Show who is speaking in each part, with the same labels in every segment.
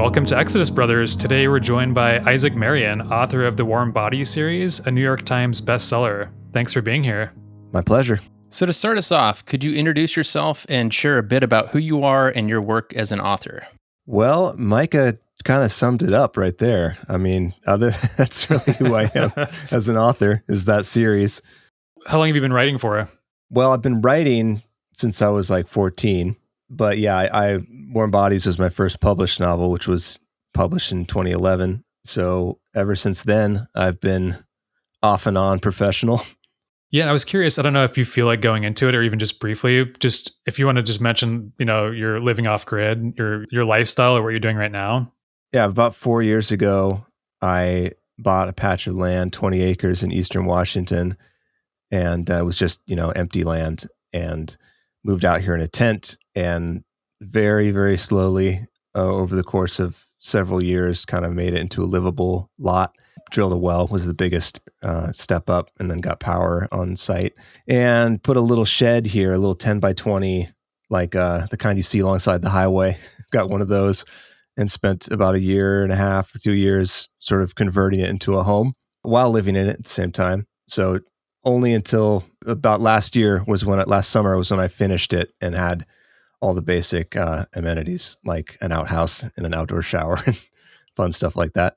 Speaker 1: Welcome to Exodus Brothers. Today we're joined by Isaac Marion, author of the Warm Bodies series, a New York Times bestseller. Thanks for being here.
Speaker 2: My pleasure.
Speaker 3: So to start us off, could you introduce yourself and share a bit about who you are and your work as an author?
Speaker 2: Well, Micah kind of summed it up right there. I mean, that's really who I am as an author, is that series.
Speaker 1: How long have you been writing for?
Speaker 2: Well, I've been writing since I was like 14. But yeah, Warm Bodies was my first published novel, which was published in 2011. So ever since then, I've been off and on professional.
Speaker 1: Yeah, I was curious. I don't know if you feel like going into it or even just briefly, just if you want to just mention, you're living off grid, your lifestyle or what you're doing right now.
Speaker 2: Yeah, about 4 years ago, I bought a patch of land, 20 acres in Eastern Washington, and it was just, empty land, and moved out here in a tent, and very, very slowly over the course of several years kind of made it into a livable lot. Drilled a well was the biggest step up, and then got power on site and put a little shed here, a little 10 by 20, like the kind you see alongside the highway. Got one of those and spent about a year and a half or 2 years sort of converting it into a home while living in it at the same time. So only until about last summer was when I finished it and had all the basic amenities like an outhouse and an outdoor shower and fun stuff like that.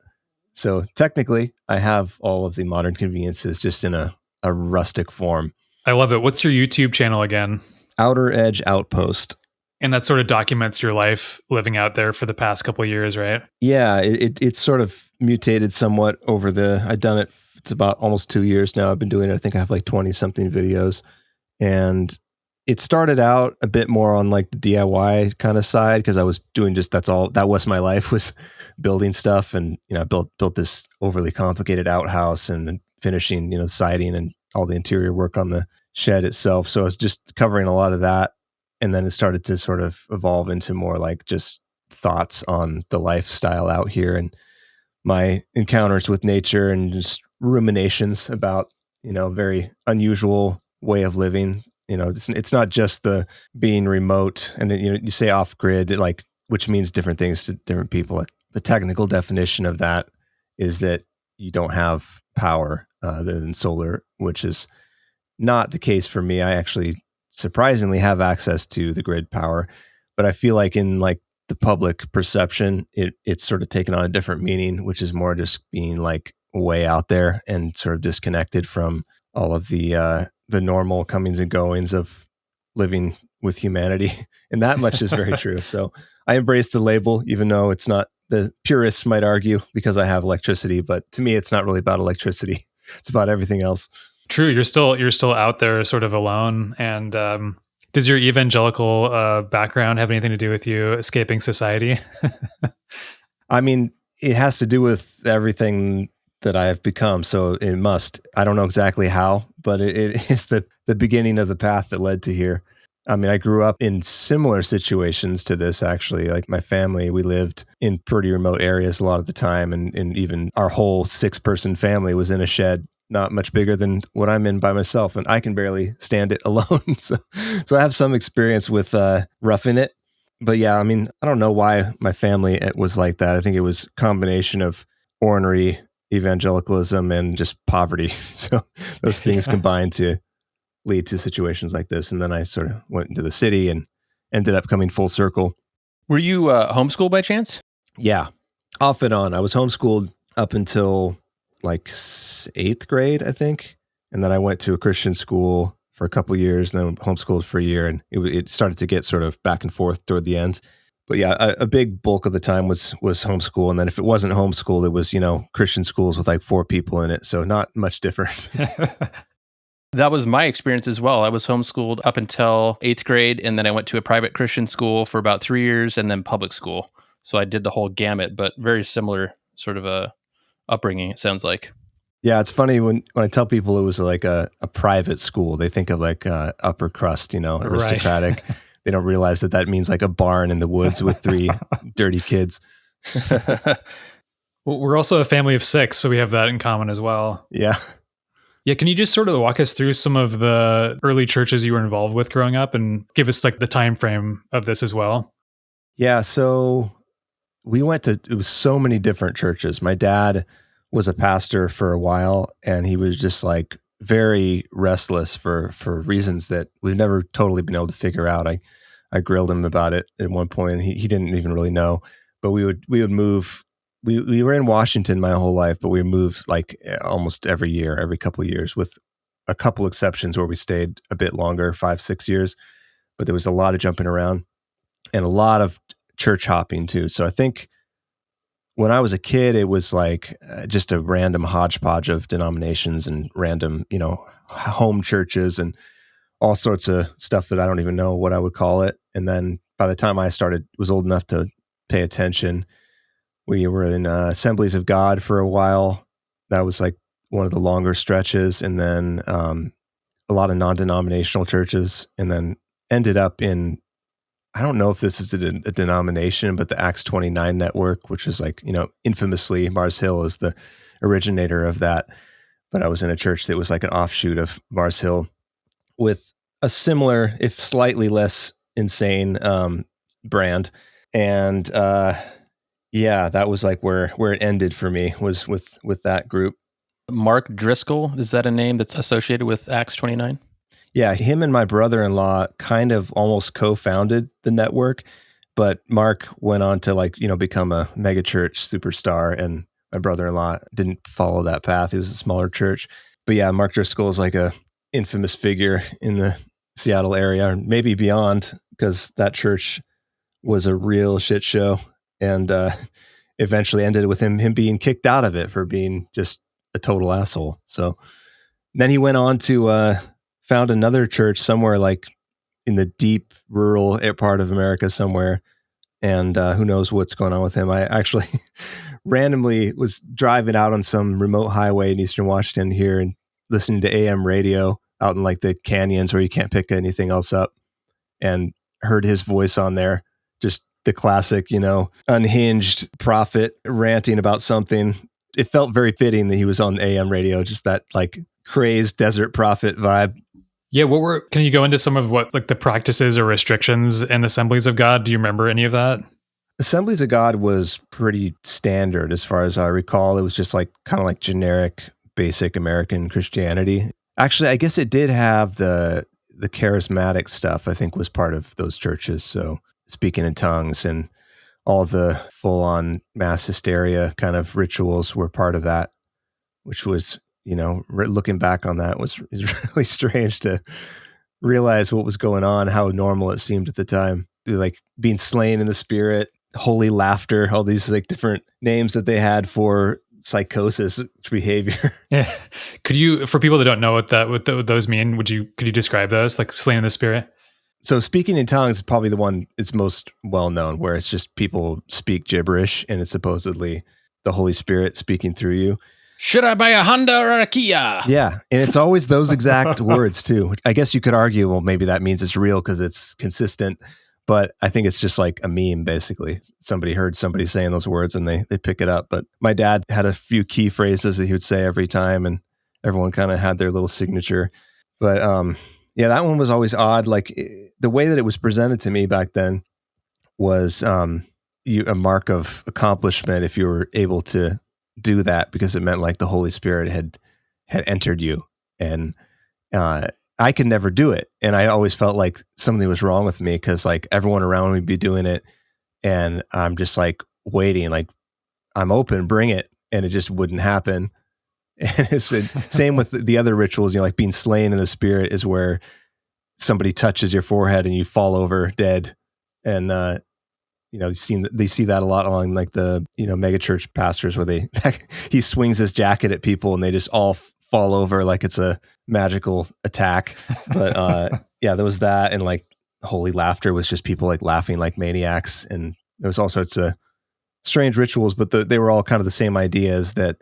Speaker 2: So technically, I have all of the modern conveniences just in a rustic form.
Speaker 1: I love it. What's your YouTube channel again?
Speaker 2: Outer Edge Outpost. And
Speaker 1: that sort of documents your life living out there for the past couple of years, right?
Speaker 2: Yeah, it's sort of mutated somewhat I've done it. It's about almost 2 years now. I've been doing it. I think I have like 20 something videos, and it started out a bit more on like the DIY kind of side because I was doing that was my life, was building stuff. And, I built this overly complicated outhouse and then finishing, siding and all the interior work on the shed itself. So I was just covering a lot of that. And then it started to sort of evolve into more like just thoughts on the lifestyle out here and my encounters with nature and just ruminations about, very unusual way of living. It's not just the being remote and, you say off grid, which means different things to different people. The technical definition of that is that you don't have power other than solar, which is not the case for me. I actually surprisingly have access to the grid power, but I feel like in like the public perception, it's sort of taken on a different meaning, which is more just being like way out there and sort of disconnected from all of the normal comings and goings of living with humanity. And that much is very true. So I embrace the label, even though it's not, the purists might argue, because I have electricity, but to me, it's not really about electricity. It's about everything else.
Speaker 1: True. You're still out there sort of alone. And does your evangelical background have anything to do with you escaping society?
Speaker 2: I mean, it has to do with everything that I have become. So it must. I don't know exactly how, but it is the beginning of the path that led to here. I mean, I grew up in similar situations to this, actually. Like my family, we lived in pretty remote areas a lot of the time. And even our whole 6-person family was in a shed, not much bigger than what I'm in by myself. And I can barely stand it alone. So I have some experience with roughing it. But yeah, I mean, I don't know why my family was like that. I think it was a combination of ornery evangelicalism and just poverty. So those things combined to lead to situations like this. And then I sort of went into the city and ended up coming full circle.
Speaker 3: Were you homeschooled by chance?
Speaker 2: Yeah, off and on. I was homeschooled up until like 8th grade, I think. And then I went to a Christian school for a couple of years and then homeschooled for a year. And it started to get sort of back and forth toward the end. But yeah, a big bulk of the time was homeschool. And then if it wasn't homeschool, it was, Christian schools with like 4 people in it. So not much different.
Speaker 3: That was my experience as well. I was homeschooled up until 8th grade. And then I went to a private Christian school for about 3 years and then public school. So I did the whole gamut, but very similar sort of a upbringing, it sounds like.
Speaker 2: Yeah, it's funny when I tell people it was like a private school, they think of like upper crust, aristocratic. Right. They don't realize that means like a barn in the woods with 3 dirty kids.
Speaker 1: Well, we're also a family of 6, so we have that in common as well.
Speaker 2: Yeah.
Speaker 1: Yeah, can you just sort of walk us through some of the early churches you were involved with growing up and give us like the time frame of this as well?
Speaker 2: Yeah, so we went to, it was so many different churches. My dad was a pastor for a while, and he was just like very restless for reasons that we've never totally been able to figure out. I grilled him about it at one point, and he didn't even really know. But we would move. We were in Washington my whole life, but we moved like almost every year, every couple of years, with a couple exceptions where we stayed a bit longer, 5-6 years. But there was a lot of jumping around and a lot of church hopping too. So I think when I was a kid, it was like just a random hodgepodge of denominations and random, home churches and all sorts of stuff that I don't even know what I would call it. And then by the time I was old enough to pay attention, we were in Assemblies of God for a while. That was like one of the longer stretches. And then a lot of non-denominational churches, and then ended up in, I don't know if this is a denomination, but the Acts 29 network, which is like, infamously Mars Hill is the originator of that. But I was in a church that was like an offshoot of Mars Hill with a similar, if slightly less insane brand. And that was like where it ended for me, was with that group.
Speaker 3: Mark Driscoll, is that a name that's associated with Acts 29?
Speaker 2: Yeah, him and my brother-in-law kind of almost co-founded the network, but Mark went on to become a megachurch superstar, and my brother-in-law didn't follow that path. It was a smaller church. But yeah, Mark Driscoll is like a infamous figure in the Seattle area, or maybe beyond, because that church was a real shit show, and eventually ended with him being kicked out of it for being just a total asshole. So then he went on to found another church somewhere like in the deep rural part of America somewhere. And who knows what's going on with him. I actually randomly was driving out on some remote highway in Eastern Washington here and listening to AM radio out in like the canyons where you can't pick anything else up, and heard his voice on there. Just the classic, unhinged prophet ranting about something. It felt very fitting that he was on AM radio, just that like crazed desert prophet vibe.
Speaker 1: Yeah, can you go into some of what like the practices or restrictions in Assemblies of God? Do you remember any of that?
Speaker 2: Assemblies of God was pretty standard as far as I recall. It was just like kind of like generic, basic American Christianity. Actually, I guess it did have the charismatic stuff, I think, was part of those churches. So speaking in tongues and all the full-on mass hysteria kind of rituals were part of that, which was, looking back on that is really strange to realize what was going on, how normal it seemed at the time. Like being slain in the spirit, holy laughter, all these like different names that they had for psychosis behavior.
Speaker 1: Yeah. Could you, for people that don't know what those mean, could you describe those, like slain in the spirit?
Speaker 2: So speaking in tongues is probably the one it's most well known, where it's just people speak gibberish and it's supposedly the Holy Spirit speaking through you.
Speaker 3: Should I buy a Honda or a Kia?
Speaker 2: Yeah. And it's always those exact words too. I guess you could argue, well, maybe that means it's real because it's consistent, but I think it's just like a meme, basically. Somebody heard somebody saying those words and they pick it up. But my dad had a few key phrases that he would say every time, and everyone kind of had their little signature. But yeah, that one was always odd. Like the way that it was presented to me back then was a mark of accomplishment if you were able to do that, because it meant like the Holy Spirit had entered you, and I could never do it. And I always felt like something was wrong with me, because like everyone around me would be doing it, and I'm just like waiting, like I'm open, bring it, and it just wouldn't happen. And it's the same with the other rituals, like being slain in the spirit is where somebody touches your forehead and you fall over dead. And, they see that a lot along like the, mega church pastors, where he swings his jacket at people and they just all fall over like it's a magical attack. But, yeah, there was that. And like holy laughter was just people like laughing like maniacs. And there was all sorts of strange rituals, but they were all kind of the same ideas, that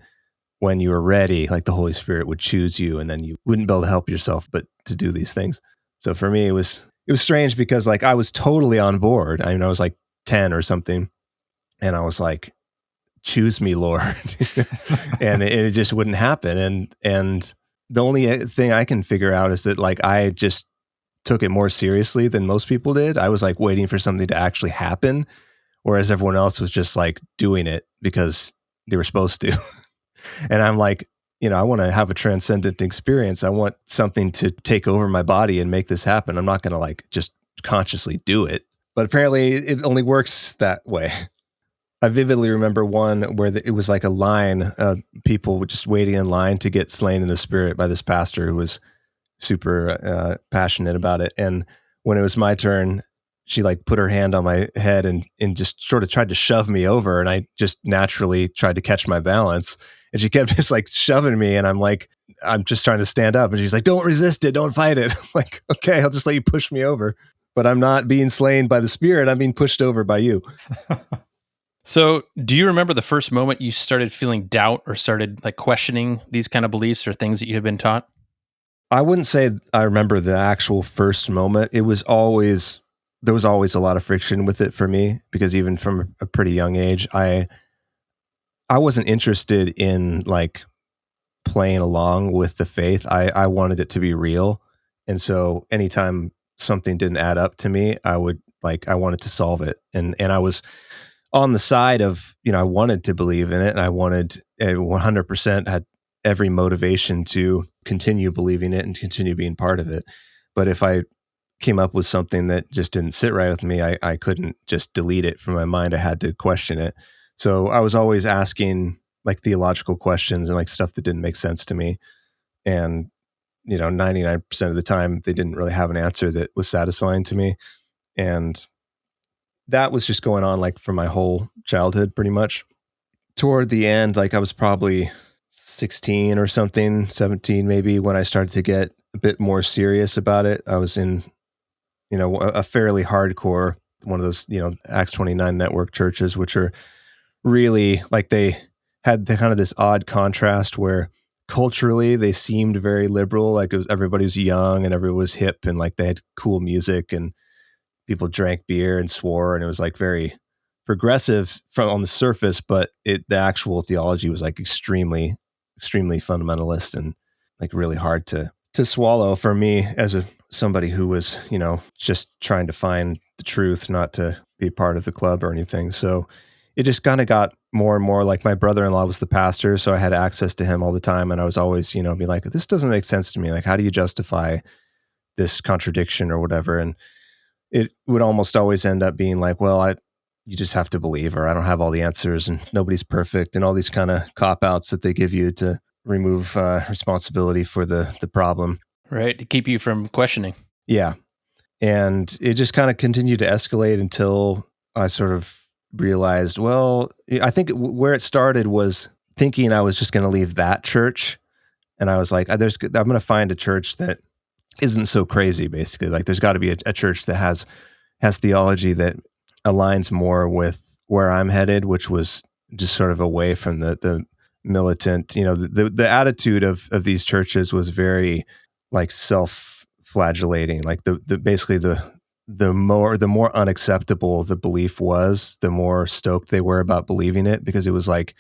Speaker 2: when you were ready, like the Holy Spirit would choose you, and then you wouldn't be able to help yourself but to do these things. So for me, it was strange, because like I was totally on board. I mean, I was like 10 or something, and I was like, choose me, Lord. And it just wouldn't happen. And the only thing I can figure out is that like I just took it more seriously than most people did. I was like waiting for something to actually happen, whereas everyone else was just like doing it because they were supposed to. And I'm like, I want to have a transcendent experience. I want something to take over my body and make this happen. I'm not going to like just consciously do it. But apparently it only works that way. I vividly remember one where it was like a line of people just waiting in line to get slain in the spirit by this pastor who was super passionate about it. And when it was my turn, she like put her hand on my head and just sort of tried to shove me over. And I just naturally tried to catch my balance. And she kept just like shoving me. And I'm like, I'm just trying to stand up. And she's like, don't resist it. Don't fight it. I'm like, okay, I'll just let you push me over. But I'm not being slain by the spirit. I'm being pushed over by you.
Speaker 3: So do you remember the first moment you started feeling doubt or started like questioning these kind of beliefs or things that you had been taught?
Speaker 2: I wouldn't say I remember the actual first moment. There was always a lot of friction with it for me, because even from a pretty young age, I wasn't interested in like playing along with the faith. I wanted it to be real. And so anytime something didn't add up to me, I wanted to solve it. And I was on the side of, I wanted to believe in it, and I wanted 100% had every motivation to continue believing it and continue being part of it. But if I came up with something that just didn't sit right with me, I couldn't just delete it from my mind. I had to question it. So I was always asking like theological questions and like stuff that didn't make sense to me. And, 99% of the time they didn't really have an answer that was satisfying to me. And that was just going on like for my whole childhood, pretty much. Toward the end, like I was probably 16 or something, 17 maybe, when I started to get a bit more serious about it. I was in, a fairly hardcore, one of those, Acts 29 network churches, which are really like, they had the kind of this odd contrast where culturally they seemed very liberal. Like everybody was young and everybody was hip, and like they had cool music and people drank beer and swore, and it was like very progressive on the surface, but the actual theology was like extremely fundamentalist and like really hard to swallow for me as somebody who was, just trying to find the truth, not to be part of the club or anything. So it just kind of got more and more like, my brother-in-law was the pastor, so I had access to him all the time. And I was always, be like, this doesn't make sense to me. Like, how do you justify this contradiction or whatever? And it would almost always end up being like, well, you just have to believe, or I don't have all the answers and nobody's perfect, and all these kind of cop-outs that they give you to remove responsibility for the problem.
Speaker 3: Right. To keep you from questioning.
Speaker 2: Yeah. And it just kind of continued to escalate until I sort of realized, well, I think where it started was thinking I was just going to leave that church. And I was like, I'm going to find a church that isn't so crazy, basically. Like there's got to be a church that has theology that aligns more with where I'm headed, which was just sort of away from the militant, the attitude of these churches was very like self-flagellating. Like basically the more unacceptable the belief was, the more stoked they were about believing it, because it was like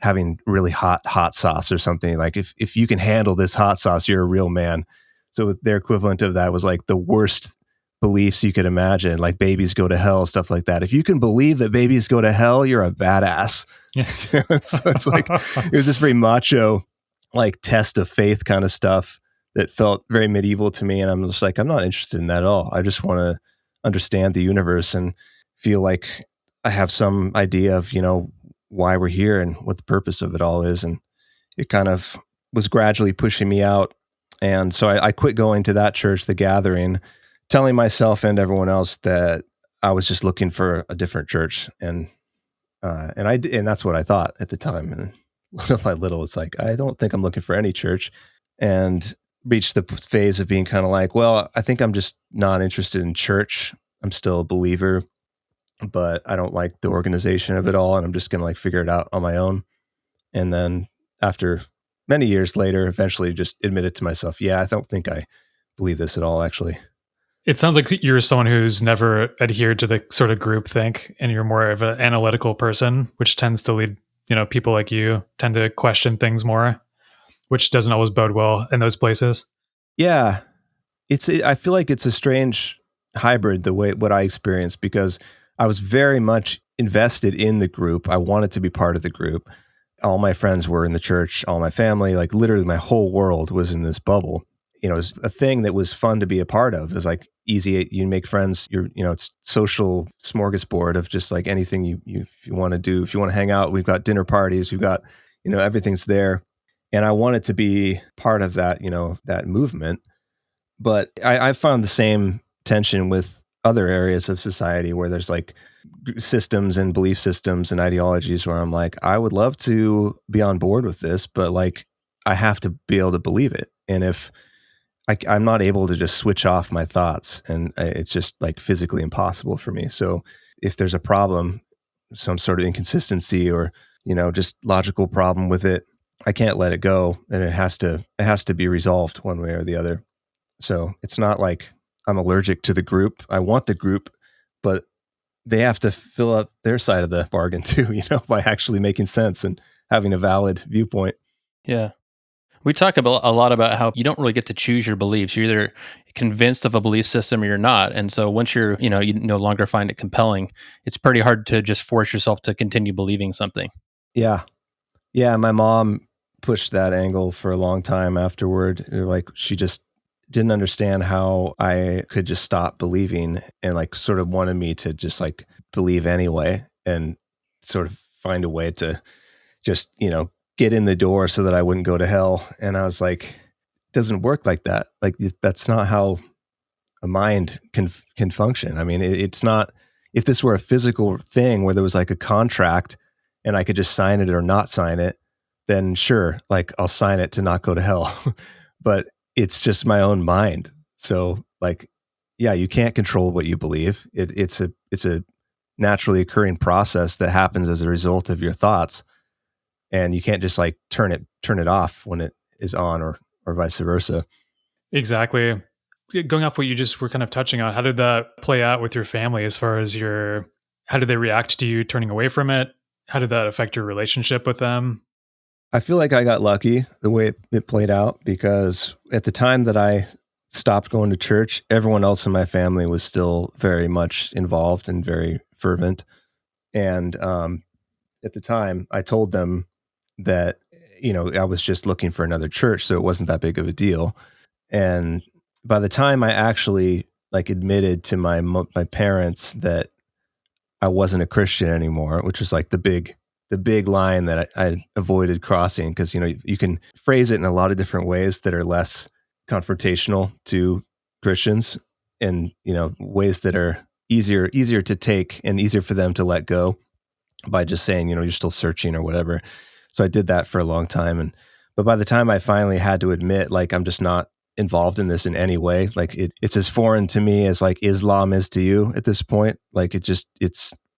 Speaker 2: having really hot sauce or something. Like if you can handle this hot sauce, you're a real man. So their equivalent of that was like the worst beliefs you could imagine, like babies go to hell, stuff like that. If you can believe that babies go to hell, you're a badass. Yeah. So it's like, it was this very macho, like test of faith kind of stuff that felt very medieval to me. And I'm just like, I'm not interested in that at all. I just want to understand the universe and feel like I have some idea of, why we're here and what the purpose of it all is. And it kind of was gradually pushing me out. And so I quit going to that church, The Gathering, telling myself and everyone else that I was just looking for a different church. And that's what I thought at the time. And little by little, it's like, I don't think I'm looking for any church. And reached the phase of being kind of like, well, I think I'm just not interested in church. I'm still a believer, but I don't like the organization of it all. And I'm just going to like figure it out on my own. And then after many years later, eventually just admitted to myself, yeah, I don't think I believe this at all, actually.
Speaker 1: It sounds like you're someone who's never adhered to the sort of group think, and you're more of an analytical person, which tends to lead, people like you tend to question things more, which doesn't always bode well in those places.
Speaker 2: Yeah. I feel like it's a strange hybrid, what I experience, because I was very much invested in the group. I wanted to be part of the group. All my friends were in the church, all my family, like literally my whole world was in this bubble. It was a thing that was fun to be a part of. It was like easy. You make friends, it's social smorgasbord of just like anything you if you want to do. If you want to hang out, we've got dinner parties, we've got, everything's there. And I wanted to be part of that, that movement. But I found the same tension with other areas of society where there's like systems and belief systems and ideologies where I'm like, I would love to be on board with this, but like I have to be able to believe it. And if I'm not able to just switch off my thoughts, and it's just like physically impossible for me. So if there's a problem, some sort of inconsistency or, just logical problem with it, I can't let it go, and it has to be resolved one way or the other. So it's not like I'm allergic to the group. I want the group, but they have to fill out their side of the bargain too, by actually making sense and having a valid viewpoint.
Speaker 3: Yeah. We talk about a lot about how you don't really get to choose your beliefs. You're either convinced of a belief system or you're not. And so once you no longer find it compelling, it's pretty hard to just force yourself to continue believing something.
Speaker 2: Yeah. Yeah. My mom pushed that angle for a long time afterward. Like she just didn't understand how I could just stop believing, and like sort of wanted me to just like believe anyway and sort of find a way to just, get in the door so that I wouldn't go to hell. And I was like, it doesn't work like that. Like that's not how a mind can function. I mean, it's not, if this were a physical thing where there was like a contract and I could just sign it or not sign it, then sure, like I'll sign it to not go to hell. But it's just my own mind. So like, yeah, you can't control what you believe. It's a naturally occurring process that happens as a result of your thoughts. And you can't just like turn it off when it is on, or vice versa.
Speaker 1: Exactly. Going off what you just were kind of touching on, how did that play out with your family as far as how did they react to you turning away from it? How did that affect your relationship with them?
Speaker 2: I feel like I got lucky the way it played out, because at the time that I stopped going to church, everyone else in my family was still very much involved and very fervent. And at the time, I told them that, I was just looking for another church, so it wasn't that big of a deal. And by the time I actually like admitted to my parents that I wasn't a Christian anymore, which was like the big line that I avoided crossing, because you can phrase it in a lot of different ways that are less confrontational to Christians, and ways that are easier to take and easier for them to let go by just saying, you're still searching or whatever. So I did that for a long time. But by the time I finally had to admit, like, I'm just not involved in this in any way, like it's as foreign to me as like Islam is to you at this point. Like it's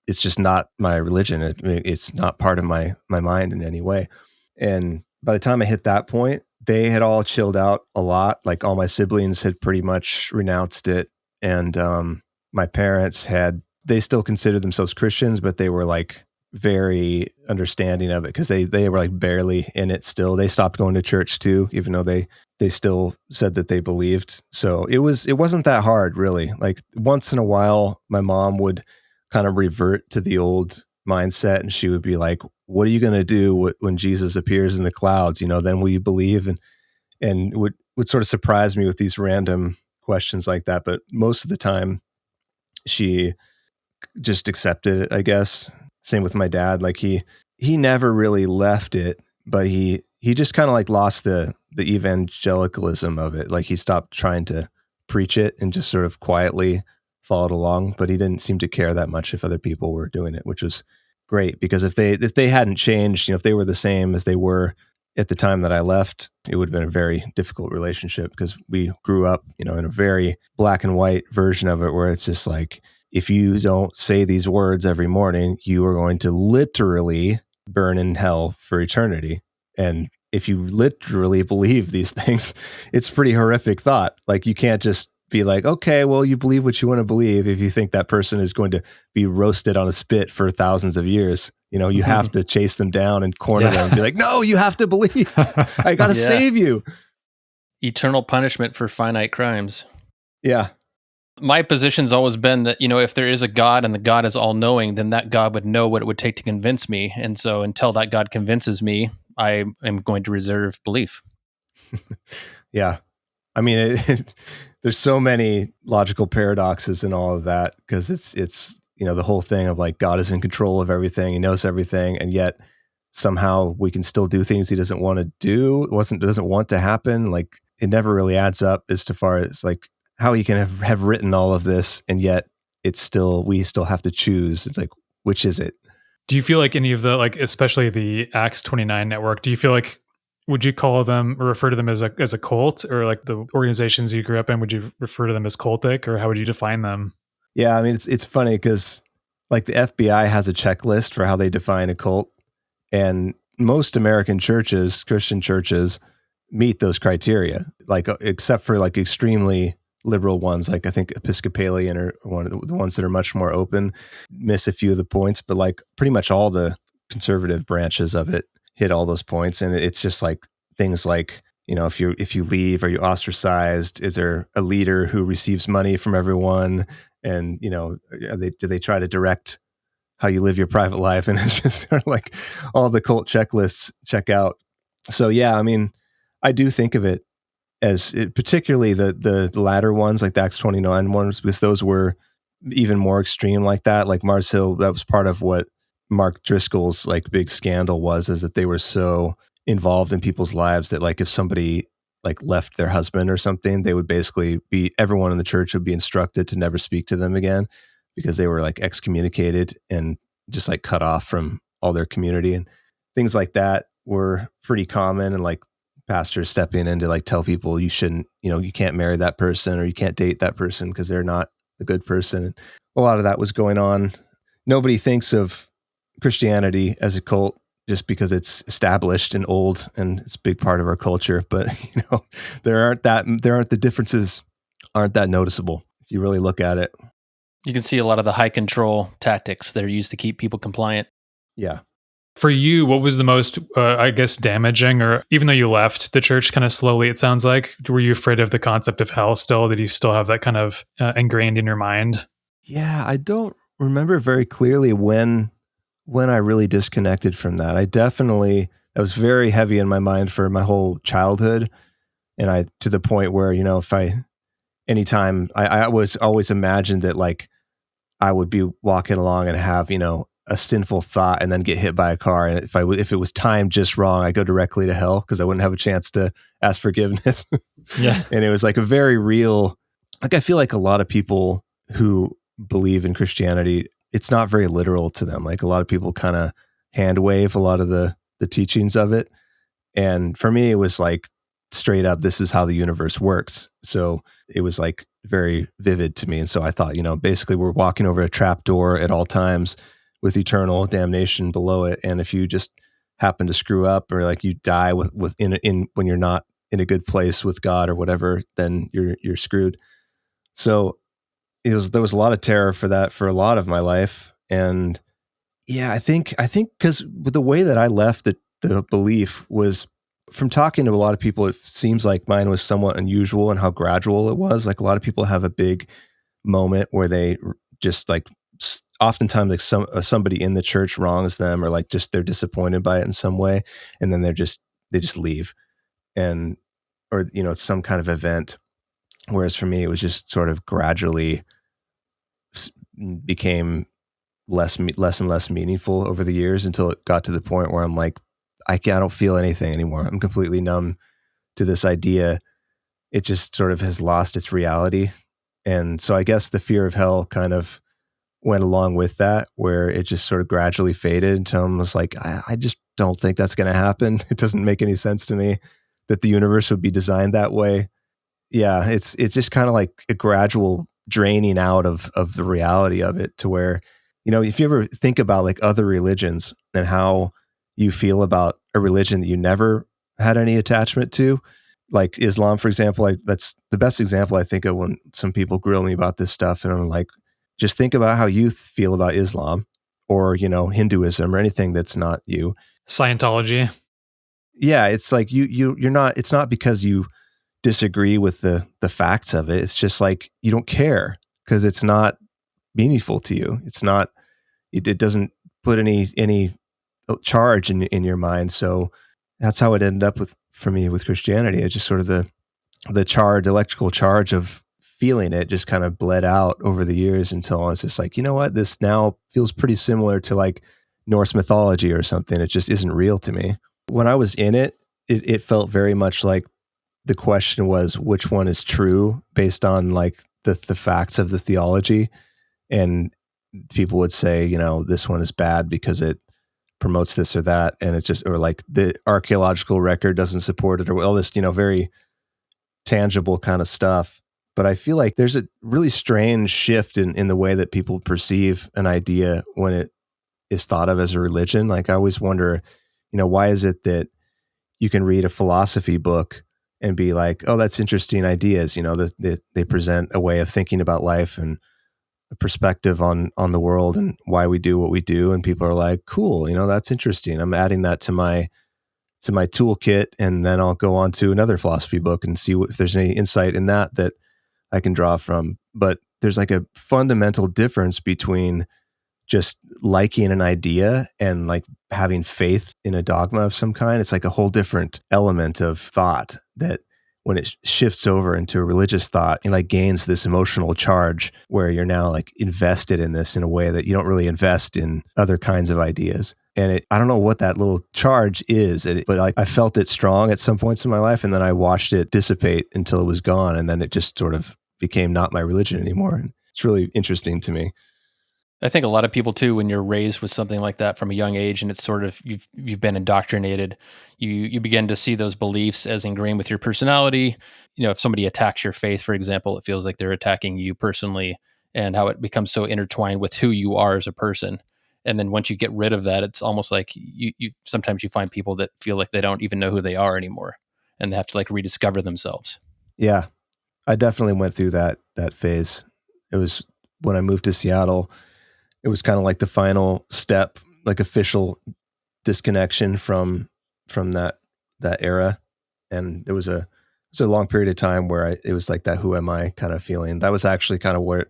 Speaker 2: just not my religion. It's not part of my mind in any way. And by the time I hit that point, they had all chilled out a lot. Like all my siblings had pretty much renounced it. And my parents they still considered themselves Christians, but they were like very understanding of it, because they were like barely in it still. They stopped going to church too, even though they still said that they believed. So it wasn't that hard, really. Like once in a while, my mom would kind of revert to the old mindset, and she would be like, what are you going to do when Jesus appears in the clouds? Then will you believe? And would sort of surprise me with these random questions like that. But most of the time she just accepted it, I guess. Same with my dad. Like he never really left it, but he just kind of like lost the evangelicalism of it. Like he stopped trying to preach it and just sort of quietly followed along, but he didn't seem to care that much if other people were doing it, which was great, because if they hadn't changed, if they were the same as they were at the time that I left, it would have been a very difficult relationship, because we grew up, in a very black and white version of it, where it's just like, if you don't say these words every morning, you are going to literally burn in hell for eternity. And if you literally believe these things, it's a pretty horrific thought. Like you can't just be like, okay, well, you believe what you want to believe if you think that person is going to be roasted on a spit for thousands of years. You have to chase them down and corner them and be like, no, you have to believe. I got to save you.
Speaker 3: Eternal punishment for finite crimes.
Speaker 2: Yeah.
Speaker 3: My position's always been that, if there is a God and the God is all knowing, then that God would know what it would take to convince me. And so until that God convinces me, I am going to reserve belief.
Speaker 2: Yeah. I mean, there's so many logical paradoxes in all of that because it's the whole thing of like God is in control of everything, he knows everything, and yet somehow we can still do things he doesn't want to do, doesn't want to happen. Like it never really adds up as far as like how he can have written all of this, and yet we still have to choose. It's like, which is it?
Speaker 1: Do you feel like any of the, like, especially the Acts 29 network, do you feel like, would you call them or refer to them as a cult, or like the organizations you grew up in, would you refer to them as cultic, or how would you define them?
Speaker 2: Yeah, I mean, it's funny because like the FBI has a checklist for how they define a cult, and most American churches, Christian churches, meet those criteria, like except for like extremely liberal ones, like I think Episcopalian are one of the ones that are much more open, miss a few of the points, but like pretty much all the conservative branches of it hit all those points. And it's just like things like, if you leave, are you ostracized? Is there a leader who receives money from everyone? And, do they try to direct how you live your private life? And it's just sort of like all the cult checklists check out. So, yeah, I mean, I do think of it as particularly the latter ones, like the Acts 29 ones, because those were even more extreme like that. Like Mars Hill, that was part of what Mark Driscoll's like big scandal was, is that they were so involved in people's lives that like if somebody like left their husband or something, they would basically everyone in the church would be instructed to never speak to them again because they were like excommunicated and just like cut off from all their community, and things like that were pretty common. And like pastors stepping in to like tell people you shouldn't, you can't marry that person or you can't date that person because they're not a good person. And a lot of that was going on. Nobody thinks of Christianity as a cult just because it's established and old and it's a big part of our culture. But the differences aren't that noticeable if you really look at it.
Speaker 3: You can see a lot of the high control tactics that are used to keep people compliant.
Speaker 2: Yeah.
Speaker 1: For you, what was the most, I guess, damaging, or even though you left the church kind of slowly, it sounds like, were you afraid of the concept of hell still? Did you still have that kind of ingrained in your mind?
Speaker 2: Yeah, I don't remember very clearly when I really disconnected from that. That was very heavy in my mind for my whole childhood. And to the point where, anytime I was always imagined that like I would be walking along and have, a sinful thought and then get hit by a car. And if it was timed just wrong, I go directly to hell because I wouldn't have a chance to ask forgiveness.
Speaker 1: Yeah.
Speaker 2: And it was like a very real, like, I feel like a lot of people who believe in Christianity, it's not very literal to them. Like a lot of people kind of hand wave a lot of the teachings of it. And for me, it was like straight up, this is how the universe works. So it was like very vivid to me. And so I thought, basically we're walking over a trap door at all times with eternal damnation below it. And if you just happen to screw up or like you die in when you're not in a good place with God or whatever, then you're screwed. So there was a lot of terror for that for a lot of my life. And yeah, I think because with the way that I left the belief was from talking to a lot of people, it seems like mine was somewhat unusual in how gradual it was. Like a lot of people have a big moment where they just like oftentimes like somebody in the church wrongs them or like just they're disappointed by it in some way, and then they just leave, and or it's some kind of event. Whereas for me, it was just sort of gradually became less and less meaningful over the years until it got to the point where I'm like, I don't feel anything anymore. I'm completely numb to this idea. It just sort of has lost its reality. And so I guess the fear of hell kind of went along with that, where it just sort of gradually faded until I was like, I just don't think that's going to happen. It doesn't make any sense to me that the universe would be designed that way. Yeah, it's just kind of like a gradual draining out of the reality of it, to where, if you ever think about like other religions and how you feel about a religion that you never had any attachment to, like Islam, for example, that's the best example I think of when some people grill me about this stuff. And I'm like, just think about how you feel about Islam or, Hinduism or anything that's not you.
Speaker 1: Scientology.
Speaker 2: Yeah. It's like you're not because you disagree with the facts of it. It's just like, you don't care. because it's not meaningful to you. It's not, it doesn't put any charge in your mind. So that's how it ended up for me with Christianity. It's just sort of the charge, electrical charge of feeling it just kind of bled out over the years until I was just like, you know what, this now feels pretty similar to like Norse mythology or something. It just isn't real to me. When I was in it, it felt very much like the question was, which one is true based on like the facts of the theology. And people would say, you know, this one is bad because it promotes this or that. And it's just, or like the archaeological record doesn't support it, or all this, you know, very tangible kind of stuff. But I feel like there's a really strange shift in the way that people perceive an idea when it is thought of as a religion. Like I always wonder, you know, why is it that you can read a philosophy book and be like, oh, that's interesting ideas. You know, they present a way of thinking about life and a perspective on the world and why we do what we do. And people are like, cool, you know, that's interesting. I'm adding that to my toolkit. And then I'll go on to another philosophy book and see if there's any insight in that I can draw from. But there's like a fundamental difference between just liking an idea and like having faith in a dogma of some kind. It's like a whole different element of thought that when it shifts over into a religious thought, it like gains this emotional charge where you're now like invested in this in a way that you don't really invest in other kinds of ideas. And I don't know what that little charge is, but like I felt it strong at some points in my life, and then I watched it dissipate until it was gone, and then it just sort of became not my religion anymore. And it's really interesting to me.
Speaker 3: I think a lot of people too, when you're raised with something like that from a young age, and it's sort of you've been indoctrinated, you begin to see those beliefs as ingrained with your personality. You know, if somebody attacks your faith, for example, it feels like they're attacking you personally, and how it becomes so intertwined with who you are as a person. And then once you get rid of that, it's almost like you sometimes you find people that feel like they don't even know who they are anymore, and they have to like rediscover themselves.
Speaker 2: Yeah, I definitely went through that phase. It was when I moved to Seattle. It was kind of like the final step, like official disconnection from that era. And there was a long period of time where it was like that who am I kind of feeling. That was actually kind of where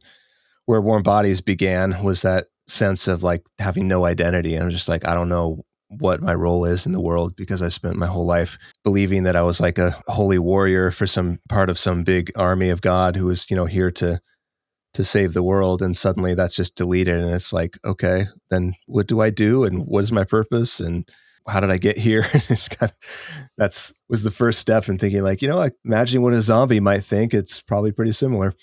Speaker 2: Warm Bodies began, was that sense of like having no identity. And I'm just like, I don't know what my role is in the world, because I spent my whole life believing that I was like a holy warrior for some part of some big army of God who was, you know, here to save the world. And suddenly that's just deleted. And it's like, okay, then what do I do? And what is my purpose? And how did I get here? It's kind of, was the first step in thinking like, you know, imagining what a zombie might think. It's probably pretty similar.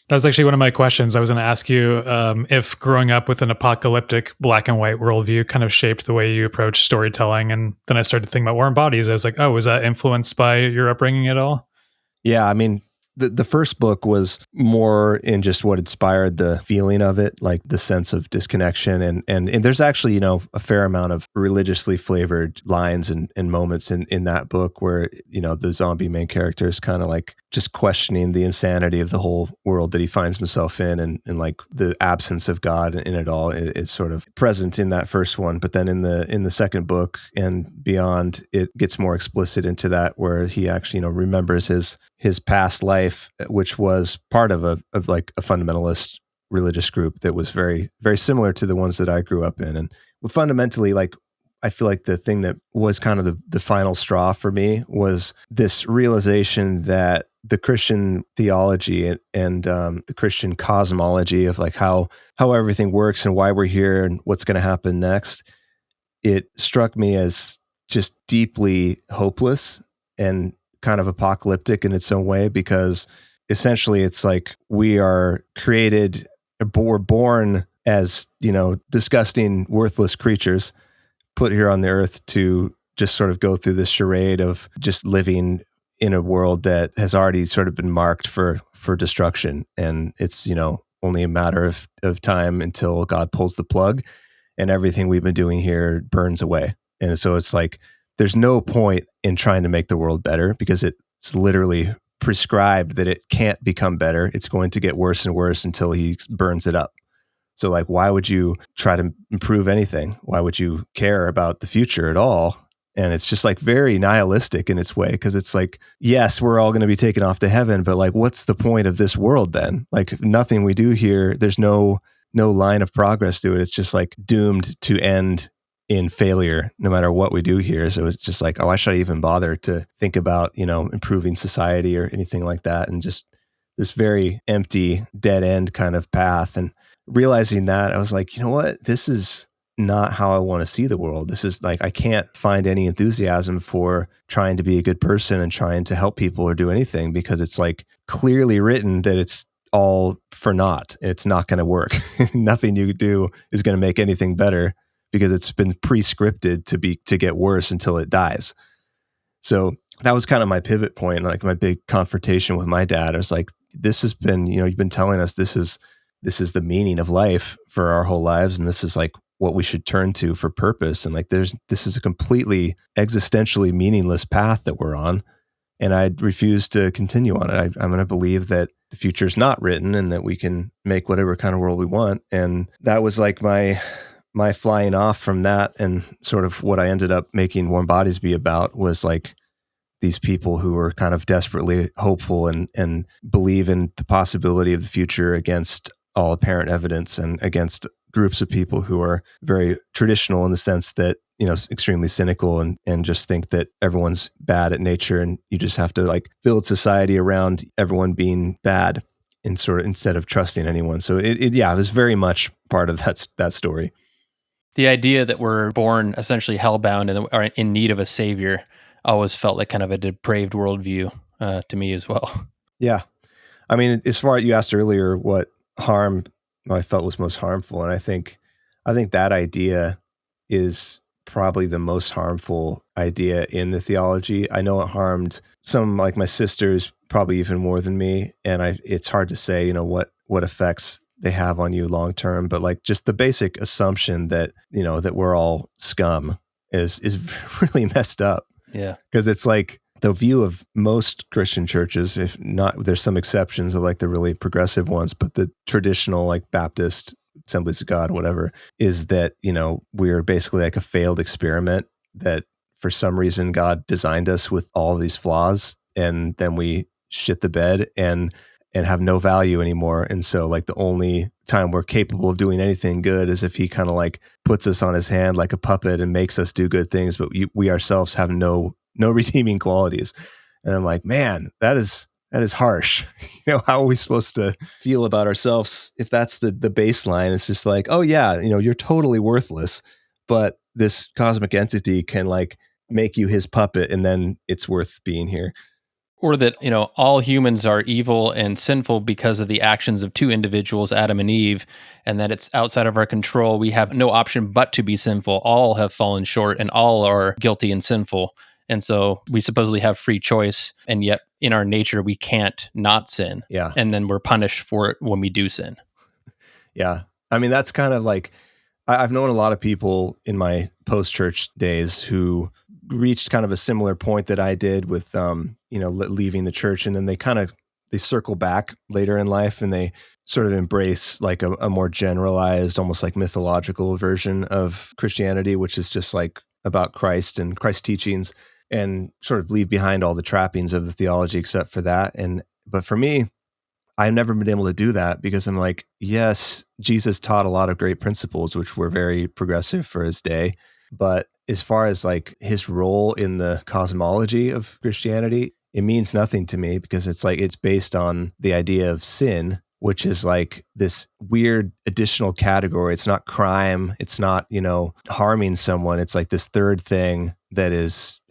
Speaker 1: That was actually one of my questions. I was going to ask you if growing up with an apocalyptic black and white worldview kind of shaped the way you approach storytelling. And then I started to think about Warm Bodies. I was like, oh, was that influenced by your upbringing at all?
Speaker 2: Yeah, I mean, the first book was more in just what inspired the feeling of it, like the sense of disconnection. And there's actually, you know, a fair amount of religiously flavored lines and moments in that book where, you know, the zombie main character is kind of like just questioning the insanity of the whole world that he finds himself in. And like the absence of God in it all is sort of present in that first one. But then in the second book and beyond, it gets more explicit into that, where he actually, you know, remembers his past life, which was part of like a fundamentalist religious group that was very, very similar to the ones that I grew up in. And fundamentally, like, I feel like the thing that was kind of the final straw for me was this realization that the Christian theology and the Christian cosmology of like how everything works and why we're here and what's going to happen next, it struck me as just deeply hopeless and kind of apocalyptic in its own way, because essentially it's like we are created, we're born as, you know, disgusting, worthless creatures put here on the earth to just sort of go through this charade of just living in a world that has already sort of been marked for destruction. And it's, you know, only a matter of time until God pulls the plug and everything we've been doing here burns away. And so it's like, there's no point in trying to make the world better, because it's literally prescribed that it can't become better. It's going to get worse and worse until he burns it up. So like, why would you try to improve anything? Why would you care about the future at all And it's just like very nihilistic in its way, because it's like, yes, we're all going to be taken off to heaven, but like, what's the point of this world then? Like, nothing we do here, there's no line of progress to it. It's just like doomed to end in failure no matter what we do here. So it's just like, oh, why should I even bother to think about, improving society or anything like that? And just this very empty, dead end kind of path. And realizing that, I was like, you know what? This is not how I want to see the world. This is like, I can't find any enthusiasm for trying to be a good person and trying to help people or do anything, because it's like clearly written that it's all for naught. It's not going to work. Nothing you do is going to make anything better, because it's been pre-scripted to get worse until it dies. So that was kind of my pivot point, like my big confrontation with my dad. I was like, this has been, you've been telling us this is the meaning of life for our whole lives, and this is like what we should turn to for purpose. And like, this is a completely existentially meaningless path that we're on. And I refuse to continue on it. I'm going to believe that the future is not written and that we can make whatever kind of world we want. And that was like my flying off from that. And sort of what I ended up making Warm Bodies be about was like these people who were kind of desperately hopeful and believe in the possibility of the future against all apparent evidence, and against groups of people who are very traditional in the sense that, extremely cynical and just think that everyone's bad at nature, and you just have to like build society around everyone being bad, and sort of instead of trusting anyone. So it was very much part of that story.
Speaker 3: The idea that we're born essentially hellbound and are in need of a savior always felt like kind of a depraved worldview to me as well.
Speaker 2: Yeah. I mean, as far as you asked earlier, what harm I felt was most harmful. And I think that idea is probably the most harmful idea in the theology. I know it harmed some, like my sisters, probably even more than me. And it's hard to say, what effects they have on you long term, but like just the basic assumption that, that we're all scum is really messed up.
Speaker 3: Yeah.
Speaker 2: Because it's like the view of most Christian churches, if not, there's some exceptions of like the really progressive ones, but the traditional like Baptist, Assemblies of God, whatever, is that, we're basically like a failed experiment, that for some reason God designed us with all these flaws, and then we shit the bed and have no value anymore. And so like the only time we're capable of doing anything good is if he kind of like puts us on his hand like a puppet and makes us do good things, but we ourselves have no redeeming qualities. And I'm like, man, that is harsh. How are we supposed to feel about ourselves if that's the baseline? It's just like, oh yeah, you're totally worthless, but this cosmic entity can like make you his puppet, and then it's worth being here.
Speaker 3: Or that, all humans are evil and sinful because of the actions of two individuals, Adam and Eve, and that it's outside of our control. We have no option but to be sinful. All have fallen short and all are guilty and sinful. And so we supposedly have free choice, and yet in our nature, we can't not sin.
Speaker 2: Yeah.
Speaker 3: And then we're punished for it when we do sin.
Speaker 2: Yeah. I mean, that's kind of like, I've known a lot of people in my post-church days who reached kind of a similar point that I did with, leaving the church. And then they circle back later in life, and they sort of embrace like a more generalized, almost like mythological version of Christianity, which is just like about Christ and Christ's teachings, and sort of leave behind all the trappings of the theology except for that. But for me, I've never been able to do that, because I'm like, yes, Jesus taught a lot of great principles, which were very progressive for his day. But as far as like his role in the cosmology of Christianity, it means nothing to me, because it's like, it's based on the idea of sin, which is like this weird additional category. It's not crime. It's not, harming someone. It's like this third thing that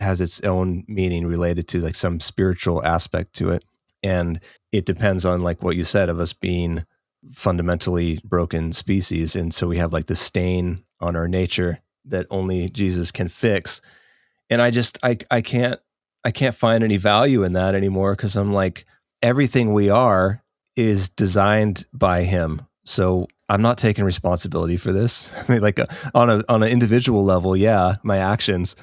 Speaker 2: has its own meaning related to like some spiritual aspect to it. And it depends on like what you said of us being fundamentally broken species. And so we have like the stain on our nature that only Jesus can fix. And I can't find any value in that anymore, because I'm like, everything we are is designed by him. So I'm not taking responsibility for this. I mean, like on an individual level, yeah, my actions,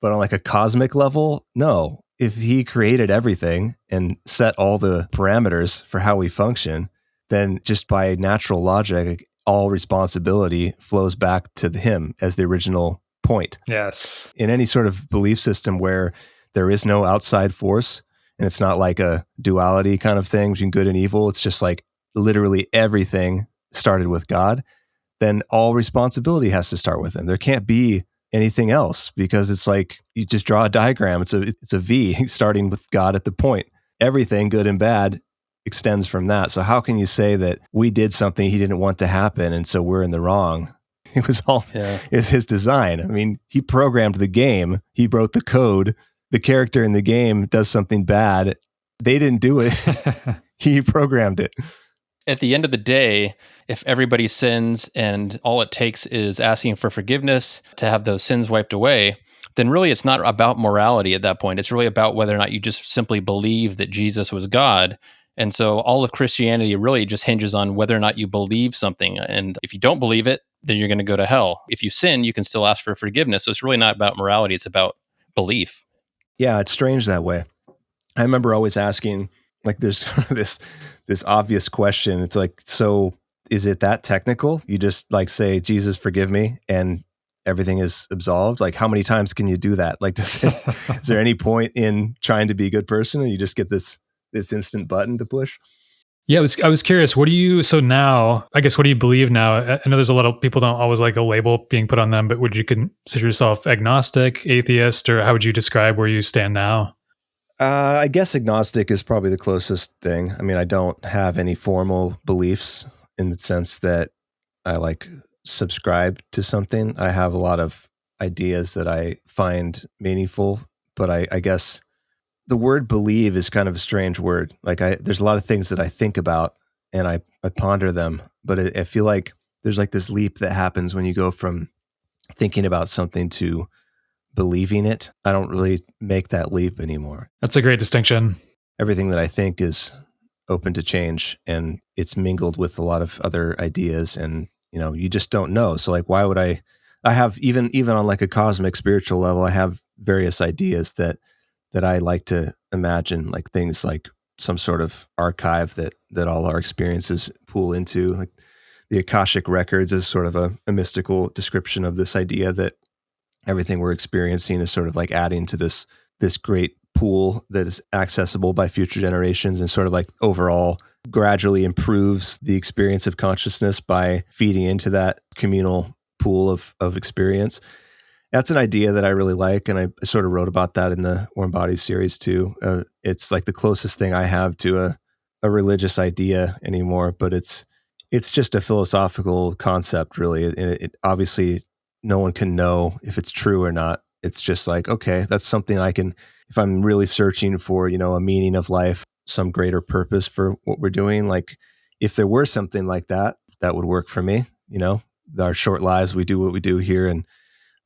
Speaker 2: but on like a cosmic level, no. If he created everything and set all the parameters for how we function, then just by natural logic, all responsibility flows back to him as the original point.
Speaker 1: Yes.
Speaker 2: In any sort of belief system where there is no outside force, and it's not like a duality kind of thing between good and evil, it's just like literally everything started with God, then all responsibility has to start with him. There can't be anything else, because it's like you just draw a diagram. It's a V starting with God at the point. Everything, good and bad, extends from that. So how can you say that we did something he didn't want to happen, and so we're in the wrong? It was all is his design. I mean, he programmed the game. He wrote the code. The character in the game does something bad. They didn't do it. He programmed it.
Speaker 3: At the end of the day, if everybody sins and all it takes is asking for forgiveness to have those sins wiped away, then really it's not about morality at that point. It's really about whether or not you just simply believe that Jesus was God. And so all of Christianity really just hinges on whether or not you believe something. And if you don't believe it, then you're going to go to hell. If you sin, you can still ask for forgiveness. So it's really not about morality. It's about belief.
Speaker 2: Yeah, it's strange that way. I remember always asking, like, there's this obvious question. It's like, so is it that technical? You just like say, Jesus, forgive me, and everything is absolved? Like, how many times can you do that? Like, is there any point in trying to be a good person and you just get this instant button to push?
Speaker 1: Yeah, I was curious. So now, I guess, what do you believe now? I know there's a lot of people don't always like a label being put on them, but would you consider yourself agnostic, atheist, or how would you describe where you stand now?
Speaker 2: I guess agnostic is probably the closest thing. I mean, I don't have any formal beliefs in the sense that I like subscribe to something. I have a lot of ideas that I find meaningful, but I guess the word believe is kind of a strange word. Like there's a lot of things that I think about and I ponder them, but I feel like there's like this leap that happens when you go from thinking about something to believing it. I don't really make that leap anymore.
Speaker 1: That's a great distinction.
Speaker 2: Everything that I think is open to change, and it's mingled with a lot of other ideas, and you just don't know. So like, why would I have even on like a cosmic spiritual level, I have various ideas that I like to imagine, like things like some sort of archive that all our experiences pool into. Like the Akashic records is sort of a mystical description of this idea that everything we're experiencing is sort of like adding to this great pool that is accessible by future generations, and sort of like overall gradually improves the experience of consciousness by feeding into that communal pool of experience. That's an idea that I really like, and I sort of wrote about that in the Warm Bodies series too. It's like the closest thing I have to a religious idea anymore, but it's just a philosophical concept, really. It obviously no one can know if it's true or not. It's just like, okay, that's something I can, if I'm really searching for, a meaning of life, some greater purpose for what we're doing. Like if there were something like that, that would work for me. Our short lives, we do what we do here and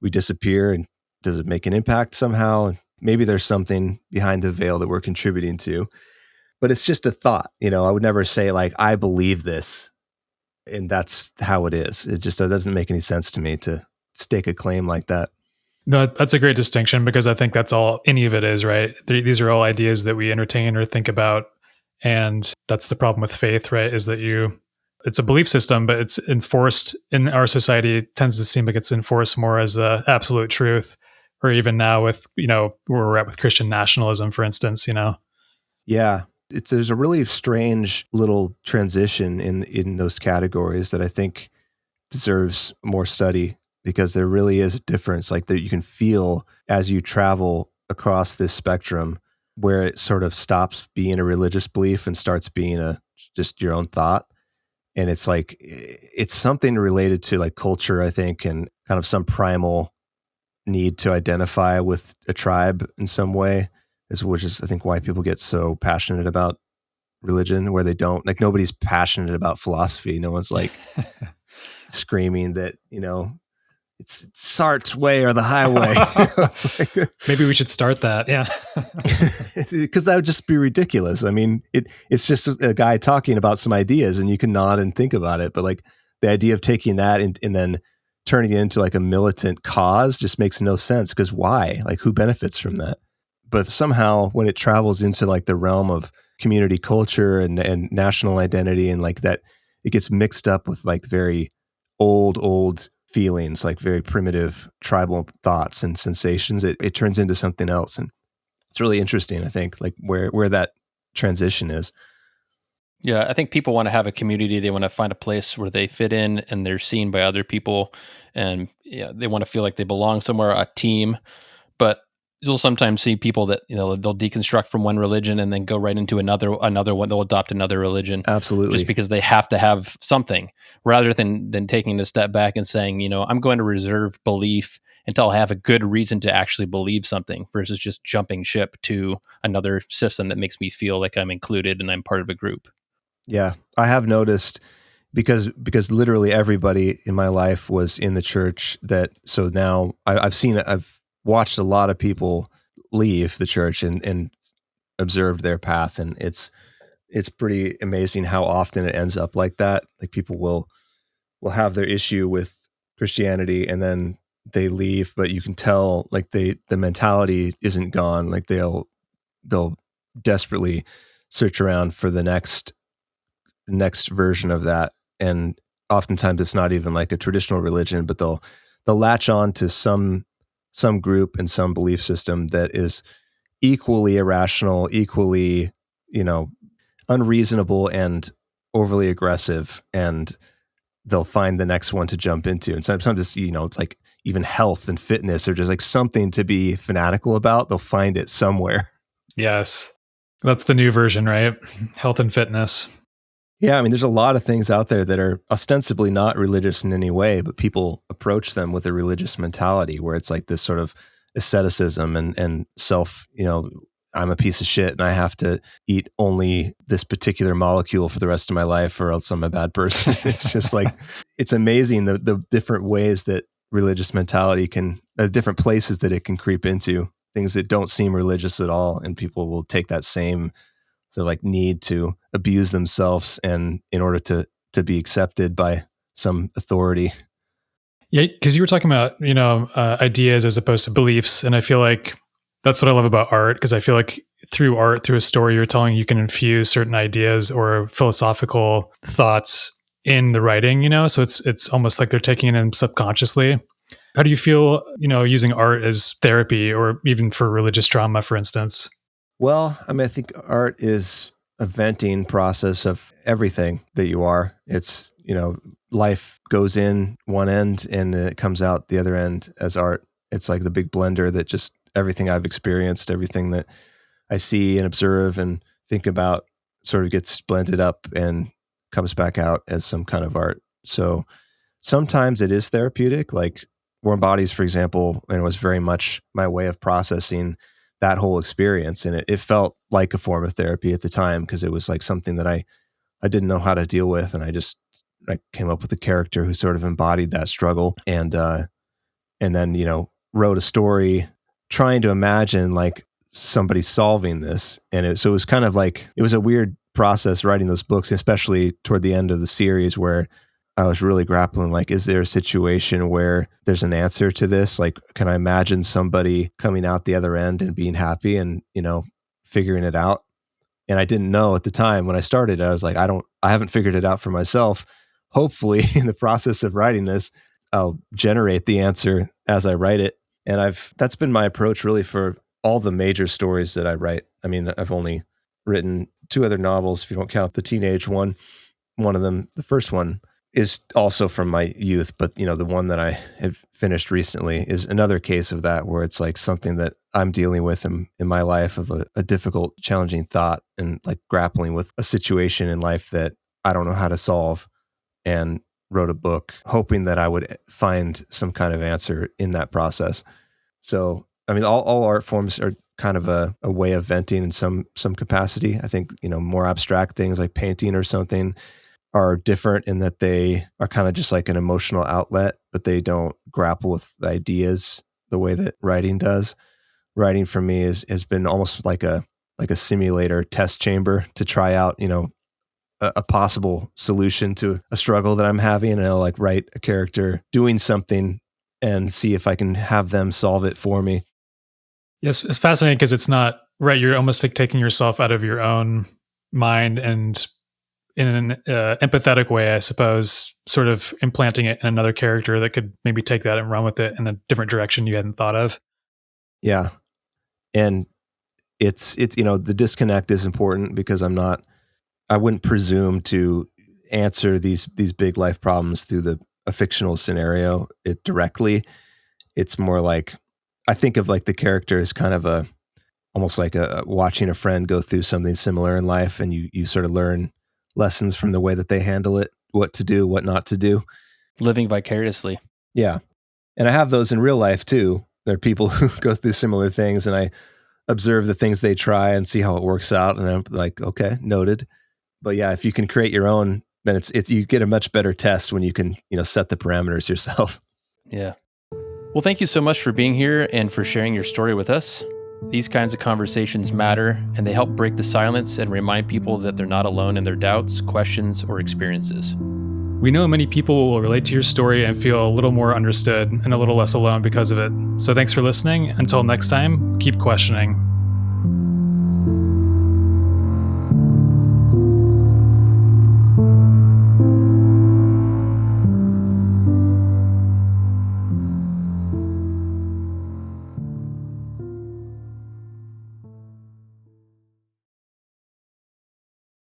Speaker 2: we disappear, and does it make an impact somehow? And maybe there's something behind the veil that we're contributing to, but it's just a thought. I would never say like, I believe this and that's how it is. It just doesn't make any sense to me to stake a claim like that.
Speaker 1: No, that's a great distinction, because I think that's all any of it is, right? These are all ideas that we entertain or think about. And that's the problem with faith, right? Is that it's a belief system, but it's enforced in our society. It tends to seem like it's enforced more as a absolute truth, or even now with, where we're at with Christian nationalism, for instance,
Speaker 2: Yeah. There's a really strange little transition in those categories that I think deserves more study, because there really is a difference, like that you can feel as you travel across this spectrum, where it sort of stops being a religious belief and starts being just your own thought. And it's like, it's something related to like culture, I think, and kind of some primal need to identify with a tribe in some way, which is I think why people get so passionate about religion, where they don't, like, nobody's passionate about philosophy. No one's like screaming that, it's Sartre's way or the highway. It's like,
Speaker 1: maybe we should start that. Yeah.
Speaker 2: Because that would just be ridiculous. I mean, it's just a guy talking about some ideas and you can nod and think about it. But like the idea of taking that and then turning it into like a militant cause just makes no sense. Because why? Like, who benefits from that? But somehow when it travels into like the realm of community culture and national identity and like that, it gets mixed up with like very old feelings, like very primitive tribal thoughts and sensations, it turns into something else. And it's really interesting, I think, like where that transition is.
Speaker 3: Yeah, I think people want to have a community. They want to find a place where they fit in and they're seen by other people, and they want to feel like they belong somewhere, a team. But you'll sometimes see people that they'll deconstruct from one religion and then go right into another one. They'll adopt another religion,
Speaker 2: Absolutely,
Speaker 3: just because they have to have something, rather than taking a step back and saying, I'm going to reserve belief until I have a good reason to actually believe something, versus just jumping ship to another system that makes me feel like I'm included and I'm part of a group.
Speaker 2: Yeah, I have noticed because literally everybody in my life was in the church. So now I've watched a lot of people leave the church and observed their path, and it's pretty amazing how often it ends up like that. Like people will have their issue with Christianity and then they leave, but you can tell like the mentality isn't gone. Like they'll desperately search around for the next version of that, and oftentimes it's not even like a traditional religion, but they'll latch on to some group and some belief system that is equally irrational, equally unreasonable and overly aggressive, and they'll find the next one to jump into. And sometimes it's like even health and fitness or just like something to be fanatical about. They'll find it somewhere.
Speaker 1: Yes, that's the new version, right? Health and fitness.
Speaker 2: Yeah, I mean, there's a lot of things out there that are ostensibly not religious in any way, but people approach them with a religious mentality where it's like this sort of asceticism and self, I'm a piece of shit and I have to eat only this particular molecule for the rest of my life or else I'm a bad person. It's just like, it's amazing the different ways that religious mentality different places that it can creep into, things that don't seem religious at all. And people will take that same sort of like need to abuse themselves and in order to be accepted by some authority.
Speaker 1: Yeah, because you were talking about, ideas as opposed to beliefs. And I feel like that's what I love about art, because I feel like through art, through a story you're telling, you can infuse certain ideas or philosophical thoughts in the writing, So it's almost like they're taking it in subconsciously. How do you feel, using art as therapy or even for religious trauma, for instance?
Speaker 2: Well, I mean, I think art is a venting process of everything that you are. It's, life goes in one end and it comes out the other end as art. It's like the big blender that just everything I've experienced, everything that I see and observe and think about sort of gets blended up and comes back out as some kind of art. So sometimes it is therapeutic, like Warm Bodies, for example, and it was very much my way of processing that whole experience. And it felt like a form of therapy at the time because it was like something that I didn't know how to deal with. And I came up with a character who sort of embodied that struggle and then, wrote a story trying to imagine like somebody solving this. And so it was kind of like, it was a weird process writing those books, especially toward the end of the series where I was really grappling, like, is there a situation where there's an answer to this? Like, can I imagine somebody coming out the other end and being happy and, figuring it out? And I didn't know at the time when I started. I was like, I haven't figured it out for myself. Hopefully in the process of writing this, I'll generate the answer as I write it. And that's been my approach really for all the major stories that I write. I mean, I've only written 2 other novels, if you don't count the teenage one. One of them, the first one, is also from my youth, but the one that I have finished recently is another case of that, where it's like something that I'm dealing with in my life of a difficult, challenging thought and like grappling with a situation in life that I don't know how to solve, and wrote a book hoping that I would find some kind of answer in that process. So, I mean, all art forms are kind of a way of venting in some capacity. I think, more abstract things like painting or something are different in that they are kind of just like an emotional outlet, but they don't grapple with the ideas the way that writing does. Writing for me has been almost like a simulator test chamber to try out, a possible solution to a struggle that I'm having. And I'll like write a character doing something and see if I can have them solve it for me.
Speaker 1: Yes, it's fascinating because it's not, right, you're almost like taking yourself out of your own mind and in an empathetic way, I suppose, sort of implanting it in another character that could maybe take that and run with it in a different direction you hadn't thought of.
Speaker 2: Yeah. And it's the disconnect is important because I wouldn't presume to answer these big life problems through a fictional scenario directly. It's more like, I think of like the character as kind of almost like watching a friend go through something similar in life, and you sort of learn lessons from the way that they handle it, what to do, what not to do.
Speaker 3: Living vicariously.
Speaker 2: Yeah. And I have those in real life too. There are people who go through similar things, and I observe the things they try and see how it works out. And I'm like, okay, noted. But yeah, if you can create your own, then it's you get a much better test when you can, set the parameters yourself.
Speaker 3: Yeah. Well, thank you so much for being here and for sharing your story with us. These kinds of conversations matter, and they help break the silence and remind people that they're not alone in their doubts, questions, or experiences.
Speaker 1: We know many people will relate to your story and feel a little more understood and a little less alone because of it. So thanks for listening. Until next time, keep questioning.